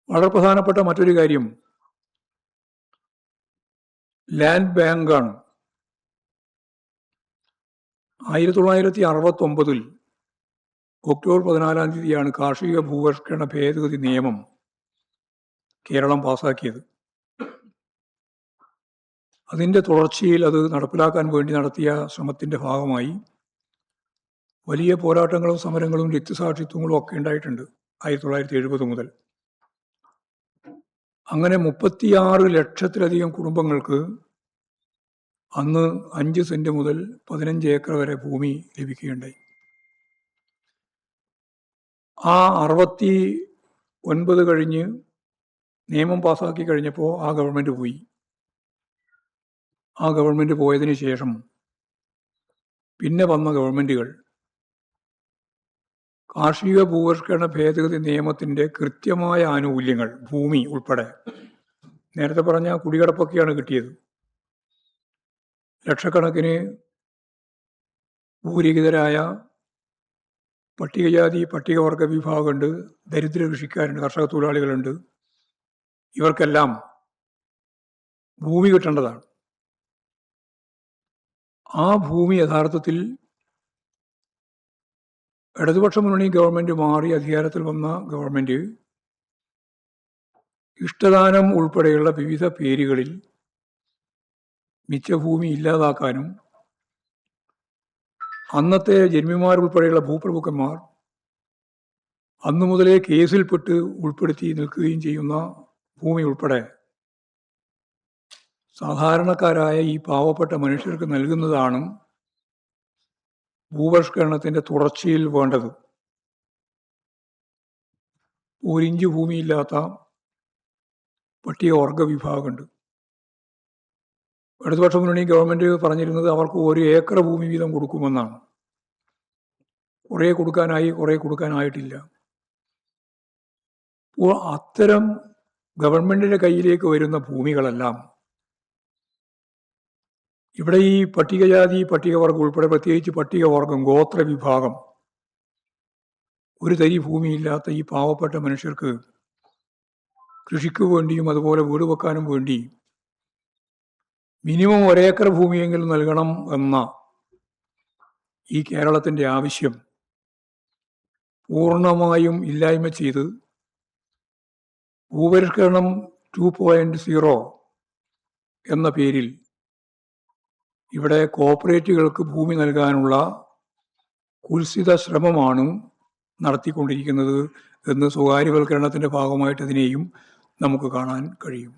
വളരെ പ്രധാനപ്പെട്ട മറ്റൊരു കാര്യം ലാൻഡ് ബാങ്കാണ്. 1969 ഒക്ടോബർ 14 തീയതിയാണ് കാർഷിക ഭൂപരിഷ്കരണ ഭേദഗതി നിയമം കേരളം പാസാക്കിയത്. അതിൻ്റെ തുടർച്ചയിൽ അത് നടപ്പിലാക്കാൻ വേണ്ടി നടത്തിയ ശ്രമത്തിൻ്റെ ഭാഗമായി വലിയ പോരാട്ടങ്ങളും സമരങ്ങളും രക്തസാക്ഷിത്വങ്ങളും ഒക്കെ ഉണ്ടായിട്ടുണ്ട് 1970 മുതൽ. അങ്ങനെ 36 ലക്ഷത്തിലധികം കുടുംബങ്ങൾക്ക് അന്ന് 5 സെന്റ് മുതൽ 15 ഏക്കർ വരെ ഭൂമി ലഭിക്കുകയുണ്ടായി. ആ 69 കഴിഞ്ഞ് നിയമം പാസാക്കി കഴിഞ്ഞപ്പോൾ ആ ഗവൺമെൻറ് പോയി. ആ ഗവൺമെൻറ് പോയതിന് ശേഷം പിന്നെ വന്ന ഗവൺമെൻറ്റുകൾ കാർഷിക ഭൂപരിഷ്കരണ ഭേദഗതി നിയമത്തിൻ്റെ കൃത്യമായ ആനുകൂല്യങ്ങൾ, ഭൂമി ഉൾപ്പെടെ, നേരത്തെ പറഞ്ഞ കുടികിടപ്പൊക്കെയാണ് കിട്ടിയത്. ലക്ഷക്കണക്കിന് ഭൂരഹിതരായ പട്ടികജാതി പട്ടികവർഗ വിഭാഗമുണ്ട്, ദരിദ്ര കൃഷിക്കാരുണ്ട്, കർഷക തൊഴിലാളികളുണ്ട്. ഇവർക്കെല്ലാം ഭൂമി കിട്ടേണ്ടതാണ്. ആ ഭൂമി യഥാർത്ഥത്തിൽ ഇടതുപക്ഷ മുന്നണി ഗവൺമെൻറ് മാറി അധികാരത്തിൽ വന്ന ഗവൺമെൻറ് ഇഷ്ടദാനം ഉൾപ്പെടെയുള്ള വിവിധ പേരുകളിൽ മിച്ചഭൂമി ഇല്ലാതാക്കാനും അന്നത്തെ ജന്മിമാരുൾപ്പെടെയുള്ള ഭൂപ്രഭുക്കന്മാർ അന്നു മുതലേ കേസിൽപ്പെട്ട് ഉൾപ്പെടുത്തി നിൽക്കുകയും ചെയ്യുന്ന ഭൂമി ഉൾപ്പെടെ സാധാരണക്കാരായ ഈ പാവപ്പെട്ട മനുഷ്യർക്ക് നൽകുന്നതാണ് ഭൂപരിഷ്കരണത്തിൻ്റെ തുടർച്ചയിൽ വേണ്ടത്. ഒരിഞ്ച് ഭൂമിയില്ലാത്ത പട്ടികവർഗ വിഭാഗമുണ്ട്. ഇടതുപക്ഷ മുന്നണി ഗവൺമെൻറ് പറഞ്ഞിരുന്നത് അവർക്ക് 1 ഏക്കർ ഭൂമി വീതം കൊടുക്കുമെന്നാണ്. കുറേ കൊടുക്കാനായി, കുറേ കൊടുക്കാനായിട്ടില്ല. അപ്പോൾ അത്തരം ഗവൺമെൻറ്റിൻ്റെ കയ്യിലേക്ക് വരുന്ന ഭൂമികളെല്ലാം ഇവിടെ ഈ പട്ടികജാതി പട്ടികവർഗം ഉൾപ്പെടെ, പ്രത്യേകിച്ച് പട്ടികവർഗം, ഗോത്ര വിഭാഗം, ഒരു തരി ഭൂമിയില്ലാത്ത ഈ പാവപ്പെട്ട മനുഷ്യർക്ക് കൃഷിക്ക് വേണ്ടിയും അതുപോലെ വീട് വെക്കാനും വേണ്ടി മിനിമം 1 ഏക്കർ ഭൂമിയെങ്കിലും നൽകണം എന്ന ഈ കേരളത്തിൻ്റെ ആവശ്യം പൂർണ്ണമായും ഇല്ലായ്മ ചെയ്ത് ഭൂപരിഷ്കരണം 2.0 എന്ന പേരിൽ ഇവിടെ കോർപ്പറേറ്റുകൾക്ക് ഭൂമി നൽകാനുള്ള കുൽസിത ശ്രമമാണ് നടത്തിക്കൊണ്ടിരിക്കുന്നത് എന്ന് സ്വകാര്യവൽക്കരണത്തിൻ്റെ ഭാഗമായിട്ട് അതിനെയും നമുക്ക് കാണാൻ കഴിയും.